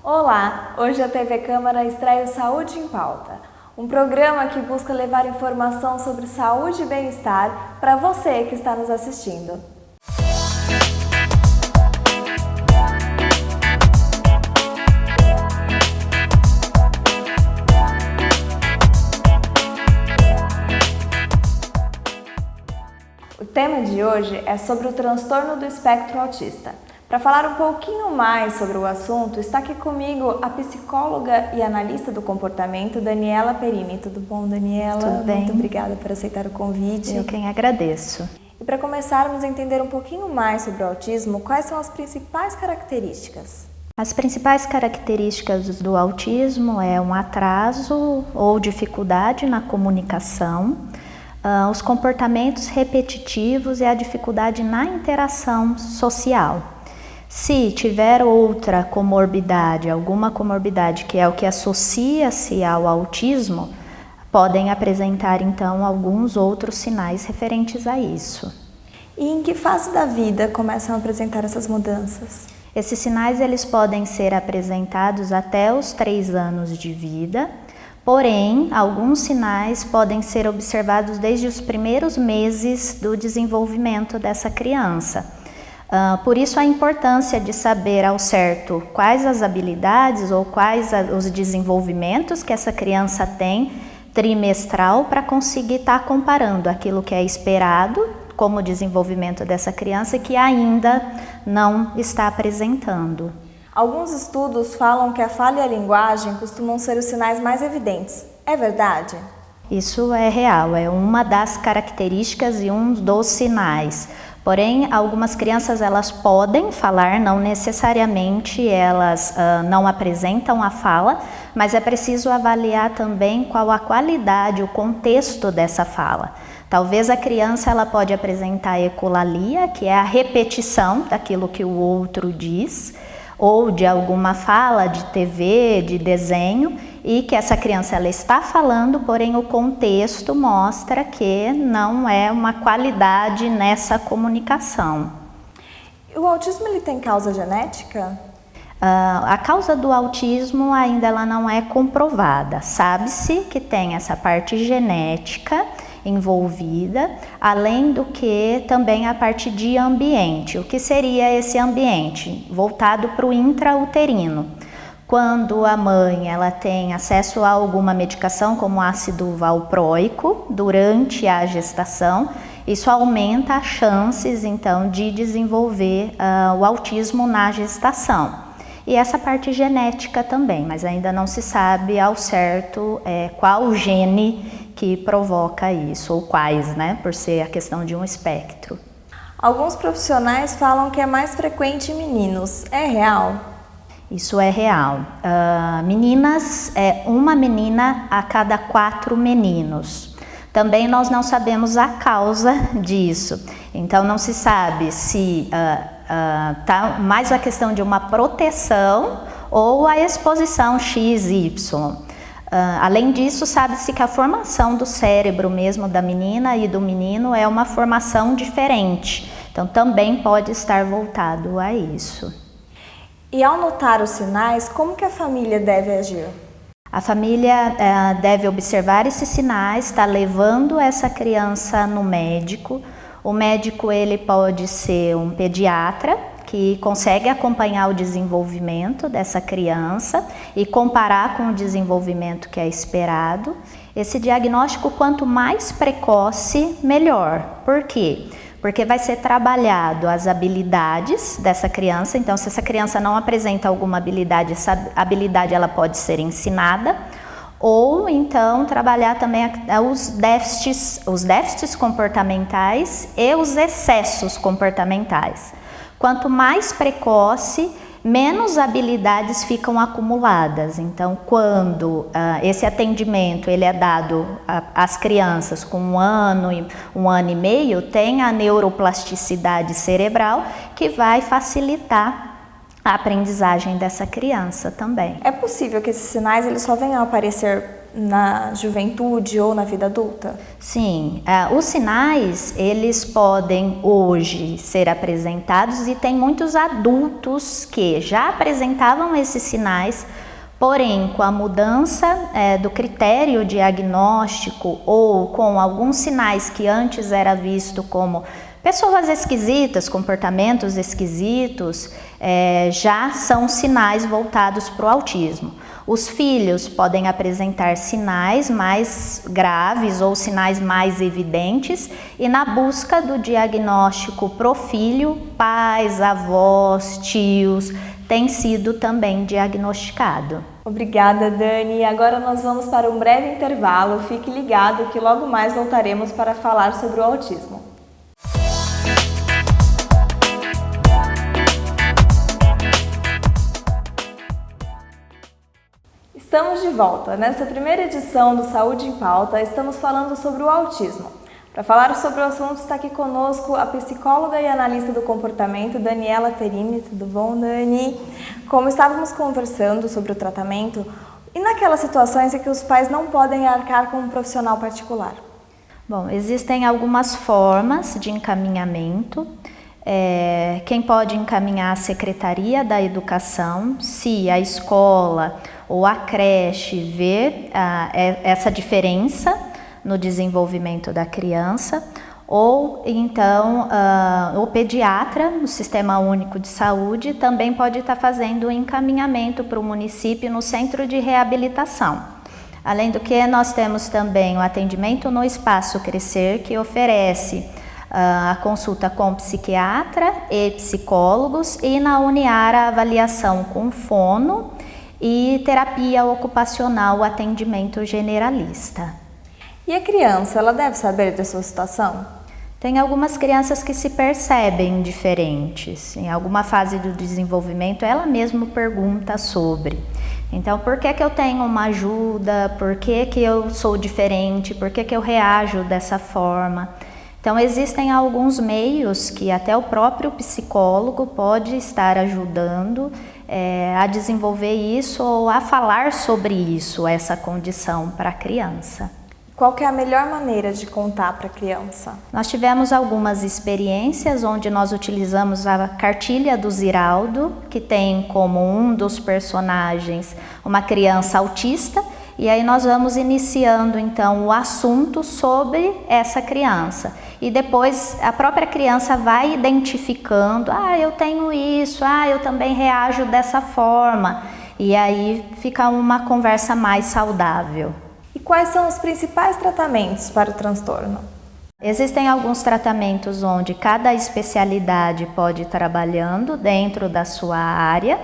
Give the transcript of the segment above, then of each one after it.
Olá! Hoje a TV Câmara estreia o Saúde em Pauta, um programa que busca levar informação sobre saúde e bem-estar para você que está nos assistindo. O tema de hoje é sobre o transtorno do espectro autista. Para falar um pouquinho mais sobre o assunto, está aqui comigo a psicóloga e analista do comportamento, Daniela Perini. Tudo bom, Daniela? Tudo bem. Muito obrigada por aceitar o convite. Eu quem agradeço. E para começarmos a entender um pouquinho mais sobre o autismo, quais são as principais características? As principais características do autismo é um atraso ou dificuldade na comunicação, os comportamentos repetitivos e a dificuldade na interação social. Se tiver outra comorbidade, alguma comorbidade que é o que associa-se ao autismo, podem apresentar então alguns outros sinais referentes a isso. E em que fase da vida começam a apresentar essas mudanças? Esses sinais eles podem ser apresentados até os 3 anos de vida, porém, alguns sinais podem ser observados desde os primeiros meses do desenvolvimento dessa criança. Por isso a importância de saber ao certo quais as habilidades ou quais os desenvolvimentos que essa criança tem trimestral para conseguir estar comparando aquilo que é esperado como desenvolvimento dessa criança que ainda não está apresentando. Alguns estudos falam que a fala e a linguagem costumam ser os sinais mais evidentes. É verdade? Isso é real, é uma das características e um dos sinais. Porém, algumas crianças elas podem falar, não necessariamente elas não apresentam a fala, mas é preciso avaliar também qual a qualidade, o contexto dessa fala. Talvez a criança ela pode apresentar ecolalia, que é a repetição daquilo que o outro diz, ou de alguma fala de TV, de desenho, e que essa criança ela está falando, porém o contexto mostra que não é uma qualidade nessa comunicação. O autismo ele tem causa genética? A causa do autismo ainda ela não é comprovada. Sabe-se que tem essa parte genética envolvida, além do que também a parte de ambiente. O que seria esse ambiente? Voltado para o intrauterino. Quando a mãe ela tem acesso a alguma medicação, como ácido valproico, durante a gestação, isso aumenta as chances, então, de desenvolver o autismo na gestação. E essa parte genética também, mas ainda não se sabe ao certo qual gene que provoca isso, ou quais, né, por ser a questão de um espectro. Alguns profissionais falam que é mais frequente em meninos. É real? Isso é real. Meninas, uma menina a cada 4 meninos. Também nós não sabemos a causa disso. Então não se sabe se tá mais a questão de uma proteção ou a exposição XY. Além disso, sabe-se que a formação do cérebro mesmo da menina e do menino é uma formação diferente. Então também pode estar voltado a isso. E ao notar os sinais, como que a família deve agir? A família deve observar esses sinais, está levando essa criança no médico. O médico ele pode ser um pediatra que consegue acompanhar o desenvolvimento dessa criança e comparar com o desenvolvimento que é esperado. Esse diagnóstico, quanto mais precoce, melhor. Por quê? Porque vai ser trabalhado as habilidades dessa criança. Então, se essa criança não apresenta alguma habilidade, essa habilidade ela pode ser ensinada, ou então trabalhar também os déficits comportamentais e os excessos comportamentais. Quanto mais precoce, menos habilidades ficam acumuladas. Então, quando esse atendimento ele é dado às crianças com 1 ano e meio, tem a neuroplasticidade cerebral que vai facilitar a aprendizagem dessa criança também. É possível que esses sinais eles só venham a aparecer na juventude ou na vida adulta? Sim, os sinais, eles podem hoje ser apresentados e tem muitos adultos que já apresentavam esses sinais, porém com a mudança do critério diagnóstico ou com alguns sinais que antes era visto como pessoas esquisitas, comportamentos esquisitos, já são sinais voltados para o autismo. Os filhos podem apresentar sinais mais graves ou sinais mais evidentes e na busca do diagnóstico pro filho, pais, avós, tios, tem sido também diagnosticado. Obrigada, Dani. Agora nós vamos para um breve intervalo. Fique ligado que logo mais voltaremos para falar sobre o autismo. Estamos de volta. Nessa primeira edição do Saúde em Pauta, estamos falando sobre o autismo. Para falar sobre o assunto, está aqui conosco a psicóloga e analista do comportamento, Daniela Perini. Tudo bom, Dani? Como estávamos conversando sobre o tratamento, e naquelas situações em que os pais não podem arcar com um profissional particular? Bom, existem algumas formas de encaminhamento. Quem pode encaminhar a Secretaria da Educação, se a escola ou a creche vê essa diferença no desenvolvimento da criança, ou então o pediatra no Sistema Único de Saúde também pode estar fazendo o encaminhamento para o município no centro de reabilitação. Além do que, nós temos também o atendimento no Espaço Crescer, que oferece a consulta com psiquiatra e psicólogos, e na Uniara a avaliação com fono e terapia ocupacional, atendimento generalista. E a criança, ela deve saber da sua situação? Tem algumas crianças que se percebem diferentes. Em alguma fase do desenvolvimento, ela mesma pergunta sobre. Então, por que que eu tenho uma ajuda? Por que que eu sou diferente? Por que que eu reajo dessa forma? Então, existem alguns meios que até o próprio psicólogo pode estar ajudando a desenvolver isso ou a falar sobre isso, essa condição para a criança. Qual que é a melhor maneira de contar para a criança? Nós tivemos algumas experiências onde nós utilizamos a cartilha do Ziraldo, que tem como um dos personagens uma criança autista, e aí nós vamos iniciando então o assunto sobre essa criança. E depois a própria criança vai identificando, eu tenho isso, eu também reajo dessa forma. E aí fica uma conversa mais saudável. E quais são os principais tratamentos para o transtorno? Existem alguns tratamentos onde cada especialidade pode ir trabalhando dentro da sua área.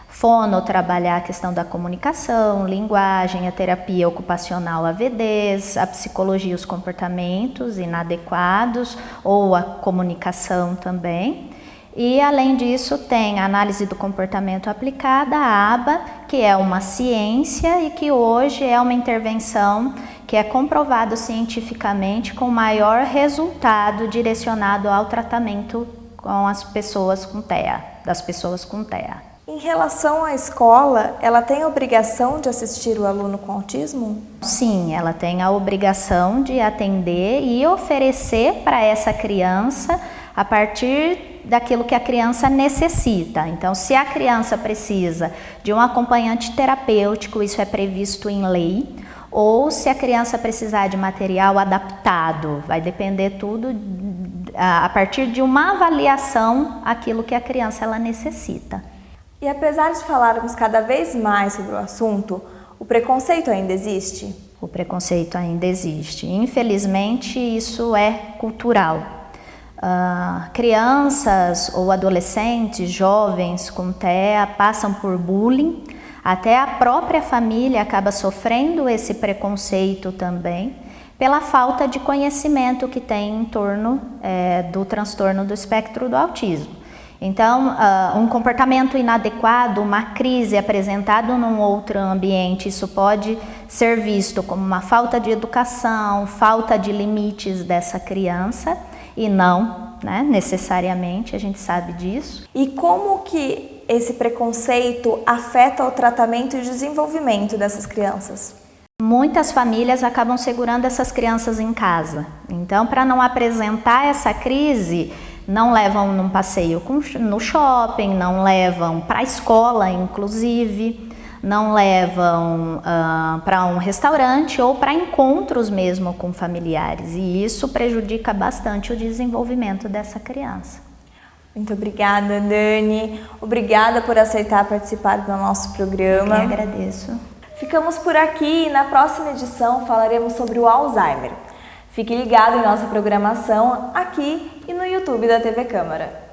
Fono, trabalhar a questão da comunicação, linguagem, a terapia ocupacional AVDs, a psicologia, os comportamentos inadequados ou a comunicação também. E além disso tem a análise do comportamento aplicada, a ABA, que é uma ciência e que hoje é uma intervenção que é comprovado cientificamente com maior resultado direcionado ao tratamento com as pessoas com TEA, das pessoas com TEA. Em relação à escola, ela tem a obrigação de assistir o aluno com autismo? Sim, ela tem a obrigação de atender e oferecer para essa criança a partir daquilo que a criança necessita. Então, se a criança precisa de um acompanhante terapêutico, isso é previsto em lei, ou se a criança precisar de material adaptado, vai depender tudo a partir de uma avaliação aquilo que a criança ela necessita. E apesar de falarmos cada vez mais sobre o assunto, o preconceito ainda existe? O preconceito ainda existe. Infelizmente, isso é cultural. Crianças ou adolescentes, jovens com TEA passam por bullying, até a própria família acaba sofrendo esse preconceito também, pela falta de conhecimento que tem em torno do transtorno do espectro do autismo. Então, um comportamento inadequado, uma crise apresentada num outro ambiente, isso pode ser visto como uma falta de educação, falta de limites dessa criança e não, necessariamente, a gente sabe disso. E como que esse preconceito afeta o tratamento e o desenvolvimento dessas crianças? Muitas famílias acabam segurando essas crianças em casa. Então, para não apresentar essa crise, não levam num passeio no shopping, não levam para a escola, inclusive, não levam para um restaurante ou para encontros mesmo com familiares. E isso prejudica bastante o desenvolvimento dessa criança. Muito obrigada, Dani. Obrigada por aceitar participar do nosso programa. Eu que agradeço. Ficamos por aqui e na próxima edição falaremos sobre o Alzheimer. Fique ligado em nossa programação aqui e no YouTube da TV Câmara.